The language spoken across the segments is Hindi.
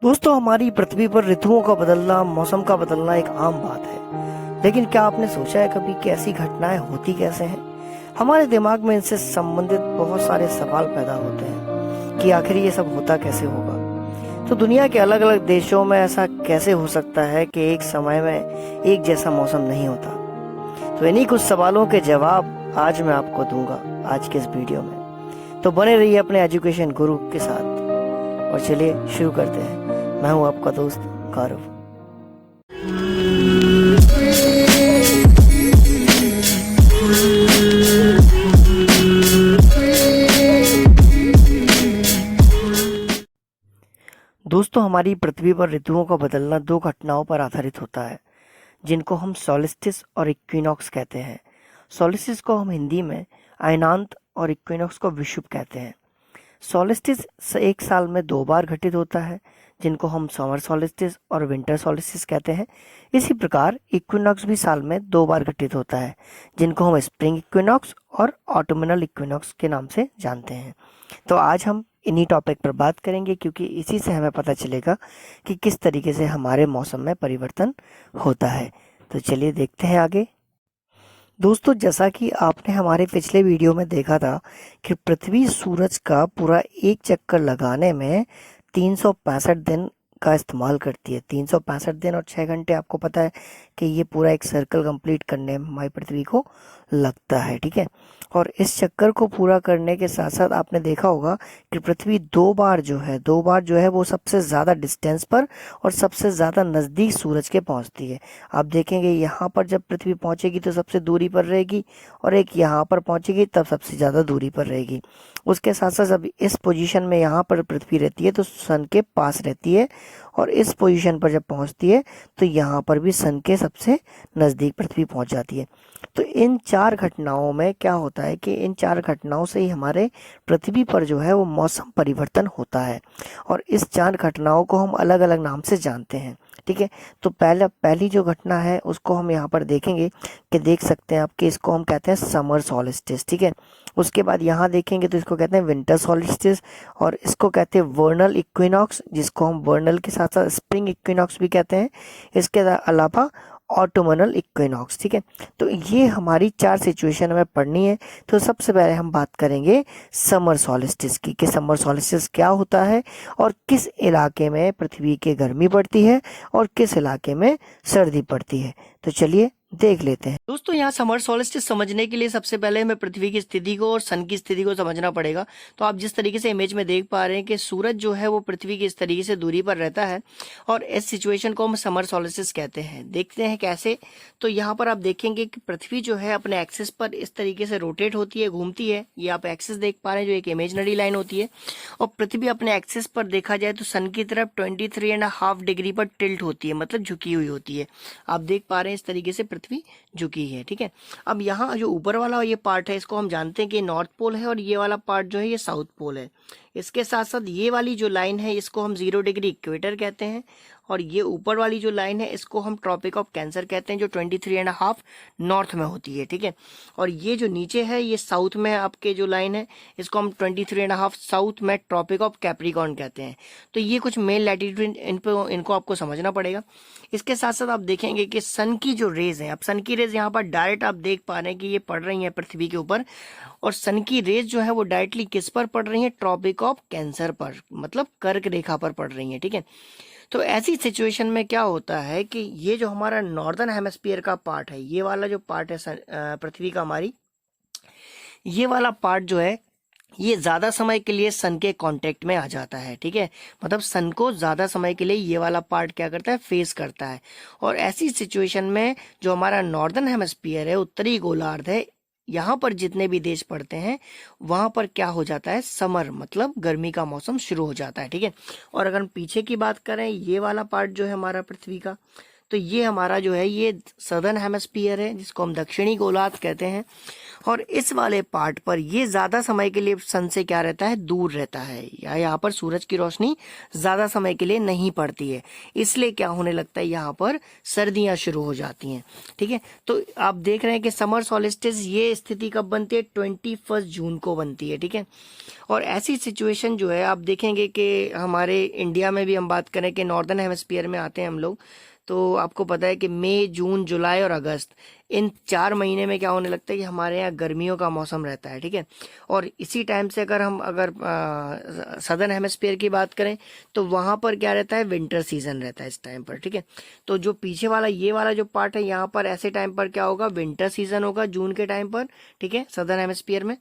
दोस्तों, हमारी पृथ्वी पर ऋतुओं का बदलना, मौसम का बदलना एक आम बात है। लेकिन क्या आपने सोचा है कभी कि ऐसी घटनाएं होती कैसे हैं? हमारे दिमाग में इनसे संबंधित बहुत सारे सवाल पैदा होते हैं कि आखिर ये सब होता कैसे होगा। तो दुनिया के अलग अलग देशों में ऐसा कैसे हो सकता है कि एक समय में एक जैसा मौसम नहीं होता? तो इन्हीं कुछ सवालों के जवाब आज मैं आपको दूंगा आज के इस वीडियो में। तो बने रहिए अपने एजुकेशन गुरु के साथ और चलिए शुरू करते हैं। मैं हूं आपका दोस्त गौरव। दोस्तों, हमारी पृथ्वी पर ऋतुओं का बदलना दो घटनाओं पर आधारित होता है जिनको हम सोलिस्टिस और इक्विनॉक्स कहते हैं। सोलिस्टिस को हम हिंदी में अयनांत और इक्विनॉक्स को विषुव कहते हैं। सोलिस्टिस एक साल में 2 बार घटित होता है जिनको हम समर सोलिस्टिस और विंटर सोलिस्टिस कहते हैं। इसी प्रकार इक्विनॉक्स भी साल में 2 बार घटित होता है जिनको हम स्प्रिंग इक्विनॉक्स और ऑटोमिनल इक्विनॉक्स के नाम से जानते हैं। तो आज हम इन्हीं टॉपिक पर बात करेंगे क्योंकि इसी से हमें पता चलेगा कि किस तरीके से हमारे मौसम में परिवर्तन होता है। तो चलिए देखते हैं आगे। दोस्तों, जैसा कि आपने हमारे पिछले वीडियो में देखा था कि पृथ्वी सूरज का पूरा एक चक्कर लगाने में 365 दिन का इस्तेमाल करती है। 365 दिन और 6 घंटे, आपको पता है कि ये पूरा एक सर्कल कंप्लीट करने में हमारी पृथ्वी को लगता है, ठीक है। और इस चक्कर को पूरा करने के साथ साथ आपने देखा होगा कि पृथ्वी दो बार जो है वो सबसे ज़्यादा डिस्टेंस पर और सबसे ज़्यादा नज़दीक सूरज के पहुंचती है। आप देखेंगे यहाँ पर जब पृथ्वी पहुंचेगी तो सबसे दूरी पर रहेगी और एक यहाँ पर पहुंचेगी तब सबसे ज़्यादा दूरी पर रहेगी। उसके साथ साथ जब इस पोजीशन में यहाँ पर पृथ्वी रहती है तो सन के पास रहती है और इस पोजीशन पर जब पहुंचती है तो यहाँ पर भी सन के सबसे नज़दीक पृथ्वी पहुंच जाती है। तो इन 4 घटनाओं में क्या होता है कि इन 4 घटनाओं से ही हमारे पृथ्वी पर जो है वो मौसम परिवर्तन होता है और इस 4 घटनाओं को हम अलग अलग नाम से जानते हैं, ठीक है। तो पहली जो घटना है उसको हम यहाँ पर देखेंगे कि देख सकते हैं आप कि इसको हम कहते हैं समर सॉलिस्टिस, ठीक है। उसके बाद यहाँ देखेंगे तो इसको कहते हैं विंटर सॉलिस्टिस और इसको कहते हैं वर्नल इक्विनॉक्स, जिसको हम वर्नल के साथ साथ स्प्रिंग इक्विनॉक्स भी कहते हैं। इसके अलावा ऑटोमनल इक्विनॉक्स, ठीक है। तो ये हमारी 4 सिचुएशन हमें पढ़नी है। तो सबसे पहले हम बात करेंगे समर सॉलिस्टिस की कि समर सॉलिस्टिस क्या होता है और किस इलाके में पृथ्वी की गर्मी पड़ती है और किस इलाके में सर्दी पड़ती है। तो चलिए देख लेते हैं। दोस्तों, यहाँ समर सॉलिस्टिस समझने के लिए सबसे पहले हमें पृथ्वी की स्थिति को और सन की स्थिति को समझना पड़ेगा। तो आप जिस तरीके से इमेज में देख पा रहे हैं कि सूरज जो है वो पृथ्वी की इस तरीके से दूरी पर रहता है और इस सिचुएशन को हम समर सॉलिस्टिस कहते हैं। देखते हैं कैसे। तो यहाँ पर आप देखेंगे कि पृथ्वी जो है अपने एक्सिस पर इस तरीके से रोटेट होती है, घूमती है। ये आप एक्सिस देख पा रहे हैं जो एक इमेजनरी लाइन होती है और पृथ्वी अपने एक्सिस पर देखा जाए तो सन की तरफ 23.5 डिग्री पर टिल्ट होती है, मतलब झुकी हुई होती है। आप देख पा रहे हैं इस तरीके से पृथ्वी झुकी है, ठीक है। अब यहाँ जो ऊपर वाला ये पार्ट है इसको हम जानते हैं कि नॉर्थ पोल है और ये वाला पार्ट जो है ये साउथ पोल है। इसके साथ साथ ये वाली जो लाइन है इसको हम 0 डिग्री इक्वेटर कहते हैं और ये ऊपर वाली जो लाइन है इसको हम ट्रॉपिक ऑफ कैंसर कहते हैं जो 23.5 नॉर्थ में होती है, ठीक है। और ये जो नीचे है ये साउथ में आपके जो लाइन है इसको हम 23.5 साउथ में ट्रॉपिक ऑफ कैप्रिकॉर्न कहते हैं। तो ये कुछ मेन लैटिट्यूड इनको आपको समझना पड़ेगा। इसके साथ साथ आप देखेंगे कि सन की जो रेज है, अब सन की रेज यहाँ पर डायरेक्ट आप देख पा रहे हैं कि ये पड़ रही है पृथ्वी के ऊपर और सन की रेज जो है वो डायरेक्टली किस पर पड़ रही है? ट्रॉपिक ऑफ कैंसर पर, मतलब कर्क रेखा पर पड़ रही है, ठीक है। तो ऐसी सिचुएशन में क्या होता है कि ये जो हमारा नॉर्दर्न हेमिस्फीयर का पार्ट है, ये वाला जो पार्ट है पृथ्वी का हमारी, ये वाला पार्ट जो है ये ज्यादा समय के लिए सन के कांटेक्ट में आ जाता है, ठीक है। मतलब सन को ज्यादा समय के लिए ये वाला पार्ट क्या करता है? फेस करता है। और ऐसी सिचुएशन में जो हमारा नॉर्दर्न हेमिस्फीयर है, उत्तरी गोलार्ध है, यहाँ पर जितने भी देश पड़ते हैं वहां पर क्या हो जाता है? समर, मतलब गर्मी का मौसम शुरू हो जाता है, ठीक है। और अगर हम पीछे की बात करें, ये वाला पार्ट जो है हमारा पृथ्वी का, तो ये हमारा जो है ये सदर्न हेमिस्फीयर है, जिसको हम दक्षिणी गोलार्ध कहते हैं। और इस वाले पार्ट पर ये ज़्यादा समय के लिए सन से क्या रहता है, दूर रहता है, या यहाँ पर सूरज की रोशनी ज़्यादा समय के लिए नहीं पड़ती है, इसलिए क्या होने लगता है, यहाँ पर सर्दियाँ शुरू हो जाती हैं। ठीक है, तो आप देख रहे हैं कि समर सॉलिस्टिस ये स्थिति कब बनती है, 21 जून को बनती है। ठीक है, और ऐसी सिचुएशन जो है आप देखेंगे कि हमारे इंडिया में भी हम बात करें कि नॉर्दर्न हेमिस्फीयर में आते हैं हम लोग, तो आपको पता है कि मई, जून, जुलाई और अगस्त, इन 4 महीने में क्या होने लगता है कि हमारे यहाँ गर्मियों का मौसम रहता है। ठीक है, और इसी टाइम से अगर सदर्न हेमिस्फीयर की बात करें तो वहाँ पर क्या रहता है, विंटर सीजन रहता है इस टाइम पर। ठीक है, तो जो पीछे वाला ये वाला जो पार्ट है, यहाँ पर ऐसे टाइम पर क्या होगा, विंटर सीजन होगा जून के टाइम पर। ठीक है, सदर्न हेमिस्फीयर में।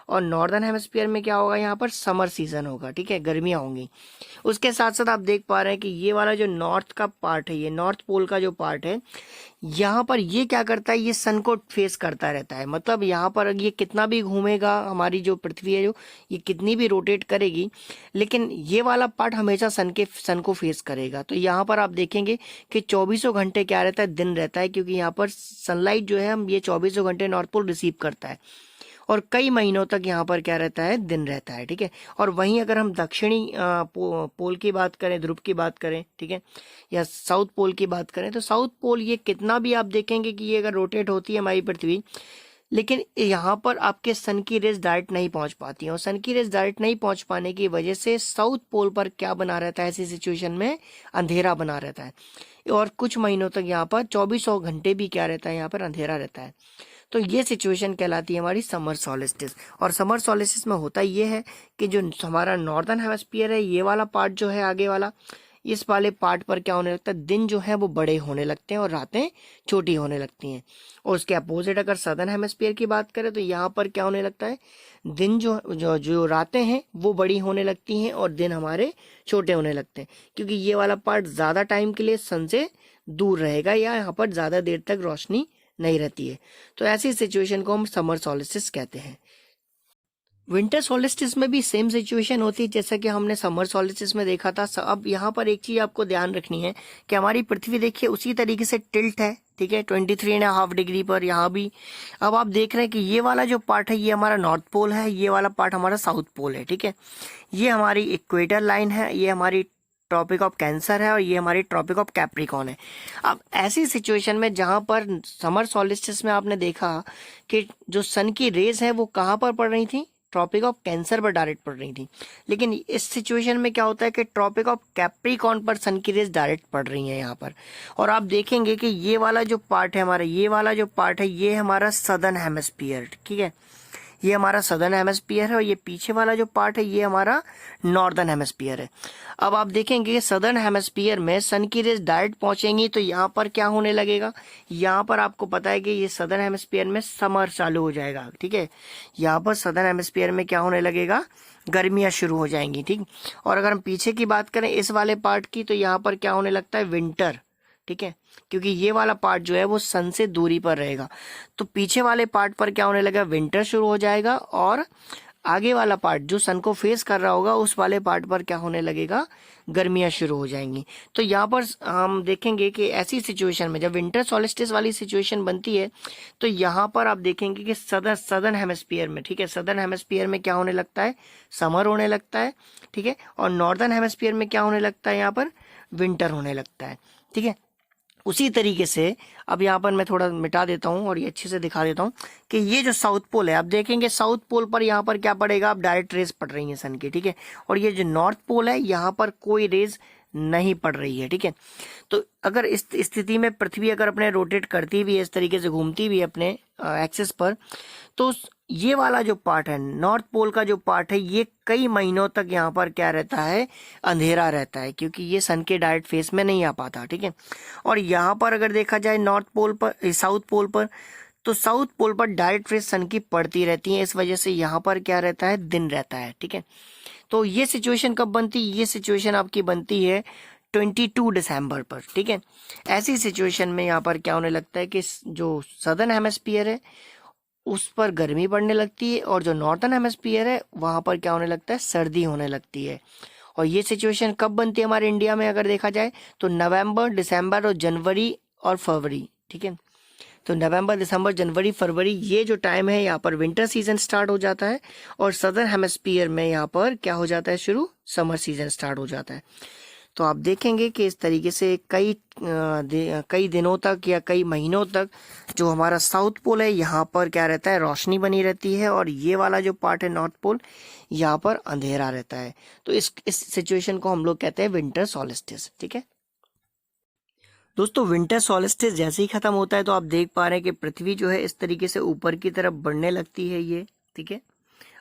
और नॉर्दर्न हेमिस्फीयर में क्या होगा, यहाँ पर समर सीजन होगा। ठीक है, गर्मियाँ होंगी। उसके साथ साथ आप देख पा रहे हैं कि ये वाला जो नॉर्थ का पार्ट है, ये नॉर्थ पोल का जो पार्ट है, यहाँ पर ये क्या करता है, ये सन को फेस करता रहता है। मतलब यहाँ पर ये कितना भी घूमेगा, हमारी जो पृथ्वी है जो ये कितनी भी रोटेट करेगी, लेकिन ये वाला पार्ट हमेशा सन को फेस करेगा। तो यहाँ पर आप देखेंगे कि 24 घंटे क्या रहता है, दिन रहता है, क्योंकि यहाँ पर सनलाइट जो है हम ये 24 घंटे नॉर्थ पोल रिसीव करता है, और कई महीनों तक यहाँ पर क्या रहता है, दिन रहता है। ठीक है, और वहीं अगर हम दक्षिणी पोल की बात करें, ध्रुव की बात करें, ठीक है, या साउथ पोल की बात करें, तो साउथ पोल ये कितना भी आप देखेंगे कि ये अगर रोटेट होती है हमारी पृथ्वी, लेकिन यहाँ पर आपके सन की रेज डायरेक्ट नहीं पहुंच पाती है, और सन की रेज डायरेक्ट नहीं पहुंच पाने की वजह से साउथ पोल पर क्या बना रहता है, ऐसी सिचुएशन में अंधेरा बना रहता है, और कुछ महीनों तक यहाँ पर 24 घंटे भी क्या रहता है, यहाँ पर अंधेरा रहता है। तो ये सिचुएशन कहलाती है हमारी समर सॉलिस्टिस। और समर सॉलिस्टिस में होता ये है कि जो हमारा नॉर्दर्न हेमिस्फीयर है, ये वाला पार्ट जो है आगे वाला, इस वाले पार्ट पर क्या होने लगता है, दिन जो है वो बड़े होने लगते हैं और रातें छोटी होने लगती हैं। और उसके अपोजिट अगर सदर्न हेमिस्फीयर की बात करें तो यहाँ पर क्या होने लगता है, दिन जो जो जो रातें हैं वो बड़ी होने लगती हैं और दिन हमारे छोटे होने लगते हैं, क्योंकि ये वाला पार्ट ज़्यादा टाइम के लिए सन से दूर रहेगा, या यहाँ पर ज़्यादा देर तक रोशनी नहीं रहती है। तो ऐसी सिचुएशन को हम समर सॉलिस्टिस कहते हैं। विंटर सॉलिस्टिस में भी सेम सिचुएशन होती है जैसा कि हमने समर सॉलिस्टिस में देखा था। अब यहाँ पर एक चीज आपको ध्यान रखनी है कि हमारी पृथ्वी देखिए उसी तरीके से टिल्ट है, ठीक है, 23.5 डिग्री पर यहाँ भी। अब आप देख रहे हैं कि ये वाला जो पार्ट है ये हमारा नॉर्थ पोल है, ये वाला पार्ट हमारा साउथ पोल है। ठीक है, ये हमारी इक्वेटर लाइन है, ये हमारी ट्रॉपिक ऑफ कैंसर है, और ये हमारी ट्रॉपिक ऑफ कैप्रिकॉन है। अब ऐसी सिचुएशन में जहां पर समर सॉलिस्टिस में आपने देखा कि जो सन की रेज है वो कहां पर पड़ रही थी, ट्रॉपिक ऑफ कैंसर पर डायरेक्ट पड़ रही थी, लेकिन इस सिचुएशन में क्या होता है कि ट्रॉपिक ऑफ कैप्रिकॉन पर सन की रेज डायरेक्ट पड़ रही है यहाँ पर। और आप देखेंगे कि ये वाला जो पार्ट है हमारा, ये वाला जो पार्ट है ये हमारा सदर्न हेमिस्फीयर, ठीक है, ये हमारा सदर्न हेमिस्फीयर है, और ये पीछे वाला जो पार्ट है ये हमारा नॉर्दर्न हेमिस्फीयर है। अब आप देखेंगे कि सदर्न हेमिस्फीयर में सन की रेज डायरेक्ट पहुंचेंगी तो यहाँ पर क्या होने लगेगा, यहाँ पर आपको पता है कि ये सदर्न हेमिस्फीयर में समर चालू हो जाएगा। ठीक है, यहाँ पर सदर्न हेमिस्फीयर में क्या होने लगेगा, गर्मियाँ शुरू हो जाएंगी। ठीक, और अगर हम पीछे की बात करें इस वाले पार्ट की, तो यहाँ पर क्या होने लगता है, विंटर। ठीक है, क्योंकि ये वाला पार्ट जो है वो सन से दूरी पर रहेगा, तो पीछे वाले पार्ट पर क्या होने लगेगा, विंटर शुरू हो जाएगा, और आगे वाला पार्ट जो सन को फेस कर रहा होगा उस वाले पार्ट पर क्या होने लगेगा, गर्मियां शुरू हो जाएंगी। तो यहाँ पर हम देखेंगे कि ऐसी सिचुएशन में जब विंटर सॉलिस्टिस वाली सिचुएशन बनती है तो यहाँ पर आप देखेंगे कि सदर्न हेमिस्फीयर में, ठीक है, सदर्न हेमिस्फीयर में क्या होने लगता है, समर होने लगता है। ठीक है, और नॉर्दर्न हेमिस्फीयर में क्या होने लगता है, यहाँ पर विंटर होने लगता है। ठीक है, उसी तरीके से अब यहाँ पर मैं थोड़ा मिटा देता हूँ और ये अच्छे से दिखा देता हूँ कि ये जो साउथ पोल है, आप देखेंगे साउथ पोल पर यहाँ पर क्या पड़ेगा, अब डायरेक्ट रेज पड़ रही है सन की। ठीक है, और ये जो नॉर्थ पोल है यहाँ पर कोई रेज नहीं पड़ रही है। ठीक है, तो अगर इस स्थिति में पृथ्वी अगर अपने रोटेट करती भी है, इस तरीके से घूमती भी है अपने एक्सिस पर, तो ये वाला जो पार्ट है, नॉर्थ पोल का जो पार्ट है, ये कई महीनों तक यहाँ पर क्या रहता है, अंधेरा रहता है, क्योंकि ये सन के डायरेक्ट फेस में नहीं आ पाता। ठीक है, और यहाँ पर अगर देखा जाए नॉर्थ पोल पर, साउथ पोल पर, तो साउथ पोल पर डायरेक्ट रेज सन की पड़ती रहती है, इस वजह से यहाँ पर क्या रहता है, दिन रहता है। ठीक है, तो ये सिचुएशन कब बनती है, ये सिचुएशन आपकी बनती है 22 दिसंबर पर। ठीक है, ऐसी सिचुएशन में यहाँ पर क्या होने लगता है कि जो सदर्न हेमिस्फीयर है उस पर गर्मी पड़ने लगती है, और जो नॉर्थर्न हेमिस्फीयर है वहां पर क्या होने लगता है, सर्दी होने लगती है। और ये सिचुएशन कब बनती है हमारे इंडिया में अगर देखा जाए तो नवंबर, दिसंबर और जनवरी और फरवरी, ठीक है। तो नवंबर, दिसंबर, जनवरी, फरवरी ये जो टाइम है यहाँ पर विंटर सीजन स्टार्ट हो जाता है और सदर्न हेमिस्फीयर में यहाँ पर क्या हो जाता है शुरू, समर सीजन स्टार्ट हो जाता है। तो आप देखेंगे कि इस तरीके से कई दिनों तक या कई महीनों तक जो हमारा साउथ पोल है यहाँ पर क्या रहता है, रोशनी बनी रहती है और ये वाला जो पार्ट है नॉर्थ पोल यहाँ पर अंधेरा रहता है। तो इस सिचुएशन को हम लोग कहते हैं विंटर सॉलिस्टिस, ठीक है। दोस्तों विंटर सॉलिस्टिस जैसे ही खत्म होता है तो आप देख पा रहे हैं कि पृथ्वी जो है इस तरीके से ऊपर की तरफ बढ़ने लगती है, ये ठीक है,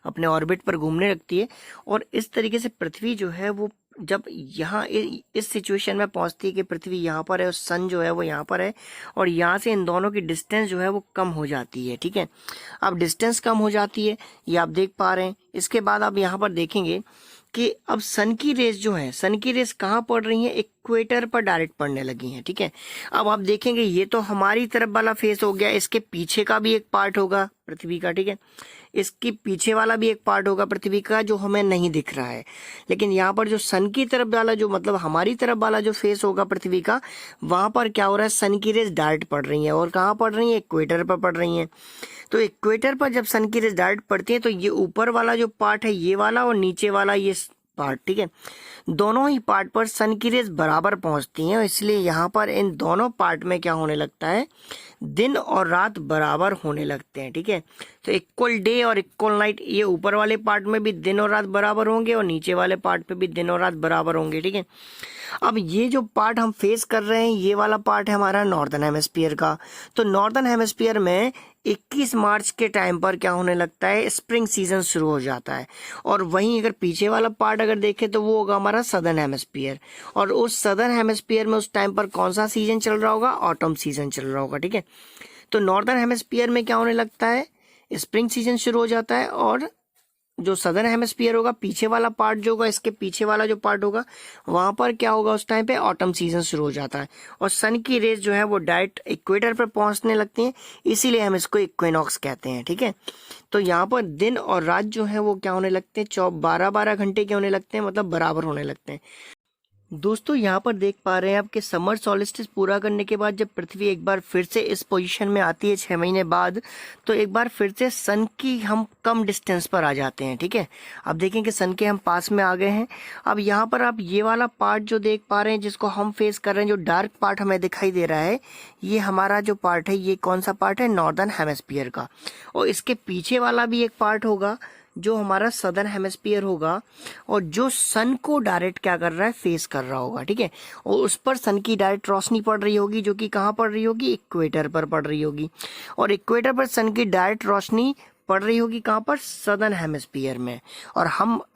अपने ऑर्बिट पर घूमने लगती है। और इस तरीके से पृथ्वी जो है वो जब यहाँ इस सिचुएशन में पहुंचती है कि पृथ्वी यहाँ पर है और सन जो है वो यहाँ पर है और यहाँ से इन दोनों की डिस्टेंस जो है वो कम हो जाती है, ठीक है। अब डिस्टेंस कम हो जाती है, ये आप देख पा रहे हैं। इसके बाद आप यहाँ पर देखेंगे कि अब सन की रेस जो है, सन की रेस कहाँ पड़ रही है, इक्वेटर पर डायरेक्ट पड़ने लगी हैं, ठीक है। अब आप देखेंगे ये तो हमारी तरफ वाला फेस हो गया, इसके पीछे का भी एक पार्ट होगा पृथ्वी का, ठीक है। इसके पीछे वाला भी एक पार्ट होगा पृथ्वी का जो हमें नहीं दिख रहा है, लेकिन यहाँ पर जो सन की तरफ वाला जो मतलब हमारी तरफ वाला जो फेस होगा पृथ्वी का, वहां पर क्या हो रहा है, सन की रेस डायरेक्ट पड़ रही है और कहाँ पड़ रही है, इक्वेटर पर पड़ रही है। तो इक्वेटर पर जब सन की रेस डायरेक्ट पड़ती है तो ये ऊपर वाला जो पार्ट है ये वाला और नीचे वाला ये पार्ट, ठीक है, दोनों ही पार्ट पर सन की रेस बराबर पहुंचती हैं। इसलिए यहाँ पर इन दोनों पार्ट में क्या होने लगता है, दिन और रात बराबर होने लगते हैं, ठीक है। तो इक्वल डे और इक्वल नाइट, ये ऊपर वाले पार्ट में भी दिन और रात बराबर होंगे और नीचे वाले पार्ट पे भी दिन और रात बराबर होंगे, ठीक है। अब ये जो पार्ट हम फेस कर रहे हैं ये वाला पार्ट है हमारा नॉर्दर्न हेमिस्फीयर का। तो नॉर्दर्न हेमिस्फीयर में 21 मार्च के टाइम पर क्या होने लगता है, स्प्रिंग सीजन शुरू हो जाता है। और वहीं अगर पीछे वाला पार्ट अगर देखें तो वो होगा हमारा सदर्न हेमिस्फीयर। और उस सदर्न हेमिस्फीयर में उस टाइम पर कौन सा सीजन चल रहा होगा, ऑटम सीजन चल रहा होगा, ठीक है। तो नॉर्दर्न हेमिस्फीयर में क्या होने लगता है, स्प्रिंग सीजन शुरू हो जाता है और जो सदर्न हेमिस्फीयर होगा, पीछे वाला पार्ट जो होगा, इसके पीछे वाला जो पार्ट होगा, वहां पर क्या होगा, उस टाइम पे ऑटम सीजन शुरू हो जाता है और सन की रेस जो है वो डायरेक्ट इक्वेटर पर पहुंचने लगती हैं। इसीलिए हम इसको इक्विनॉक्स कहते हैं, ठीक है। तो यहाँ पर दिन और रात जो है वो क्या होने लगते हैं, 12-12 घंटे के होने लगते हैं, मतलब बराबर होने लगते हैं। दोस्तों यहाँ पर देख पा रहे हैं आप कि समर सॉलिस्टिस पूरा करने के बाद जब पृथ्वी एक बार फिर से इस पोजीशन में आती है 6 महीने बाद, तो एक बार फिर से सन की हम कम डिस्टेंस पर आ जाते हैं, ठीक है। अब देखें कि सन के हम पास में आ गए हैं। अब यहाँ पर आप ये वाला पार्ट जो देख पा रहे हैं जिसको हम फेस कर रहे हैं, जो डार्क पार्ट हमें दिखाई दे रहा है, ये हमारा जो पार्ट है, ये कौन सा पार्ट है, नॉर्दर्न हेमिस्फीयर का। और इसके पीछे वाला भी एक पार्ट होगा जो हमारा सदर्न हेमिस्फीयर होगा और जो सन को डायरेक्ट क्या कर रहा है, फेस कर रहा होगा, ठीक है। और उस पर सन की डायरेक्ट रोशनी पड़ रही होगी, जो कि कहाँ पड़ रही होगी, इक्वेटर पर पड़ रही होगी। और इक्वेटर पर सन की डायरेक्ट रोशनी पड़ रही होगी कहाँ पर, सदर्न हेमिस्फीयर में। और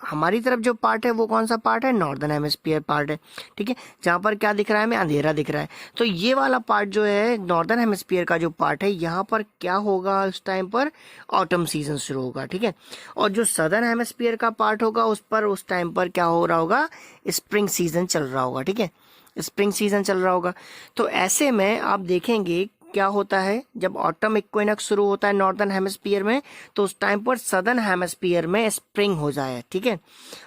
हमारी तरफ जो पार्ट है वो कौन सा पार्ट है, नॉर्दर्न हेमिस्फीयर पार्ट है, ठीक है, जहाँ पर क्या दिख रहा है, हमें अंधेरा दिख रहा है। तो ये वाला पार्ट जो है नॉर्दर्न हेमिस्फीयर का जो पार्ट है, यहाँ पर क्या होगा, उस टाइम पर ऑटम सीजन शुरू होगा, ठीक है। और जो सदर्न हेमिस्फीयर का पार्ट होगा उस पर उस टाइम पर क्या हो रहा होगा, स्प्रिंग सीजन चल रहा होगा, ठीक है, स्प्रिंग सीजन चल रहा होगा। तो ऐसे में आप देखेंगे क्या होता है, जब ऑटम इक्विनॉक्स शुरू होता है नॉर्दर्न हेमिस्फीयर में, तो उस टाइम पर सदर्न हेमिस्फीयर में स्प्रिंग हो जाए, ठीक है,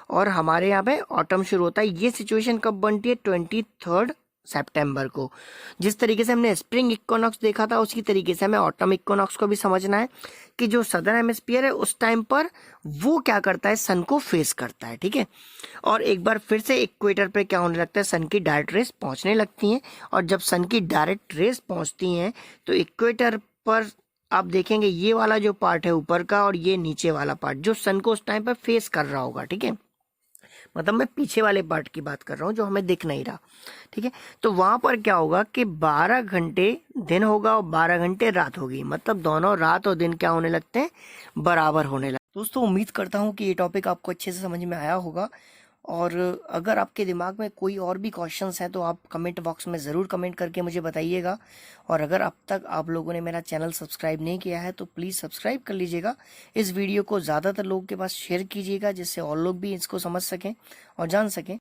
और हमारे यहाँ पे ऑटम शुरू होता है। ये सिचुएशन कब बनती है, 23 सितंबर को। जिस तरीके से हमने स्प्रिंग इक्विनॉक्स देखा था उसी तरीके से हमें ऑटम इक्विनॉक्स को भी समझना है कि जो सदर्न हेमिस्फीयर है उस टाइम पर वो क्या करता है, सन को फेस करता है, ठीक है। और एक बार फिर से इक्वेटर पे क्या होने लगता है, सन की डायरेक्ट रेस पहुंचने लगती हैं। और जब सन की डायरेक्ट रेस पहुंचती हैं तो इक्वेटर पर आप देखेंगे ये वाला जो पार्ट है ऊपर का और ये नीचे वाला पार्ट जो सन को उस टाइम पर फेस कर रहा होगा, ठीक है, मतलब मैं पीछे वाले पार्ट की बात कर रहा हूँ जो हमें दिख नहीं रहा, ठीक है। तो वहां पर क्या होगा कि 12 घंटे दिन होगा और 12 घंटे रात होगी, मतलब दोनों रात और दिन क्या होने लगते हैं, बराबर होने लगते हैं। दोस्तों उम्मीद करता हूँ कि ये टॉपिक आपको अच्छे से समझ में आया होगा। और अगर आपके दिमाग में कोई और भी क्वेश्चंस हैं तो आप कमेंट बॉक्स में ज़रूर कमेंट करके मुझे बताइएगा। और अगर अब तक आप लोगों ने मेरा चैनल सब्सक्राइब नहीं किया है तो प्लीज़ सब्सक्राइब कर लीजिएगा। इस वीडियो को ज़्यादातर लोगों के पास शेयर कीजिएगा जिससे और लोग भी इसको समझ सकें और जान सकें।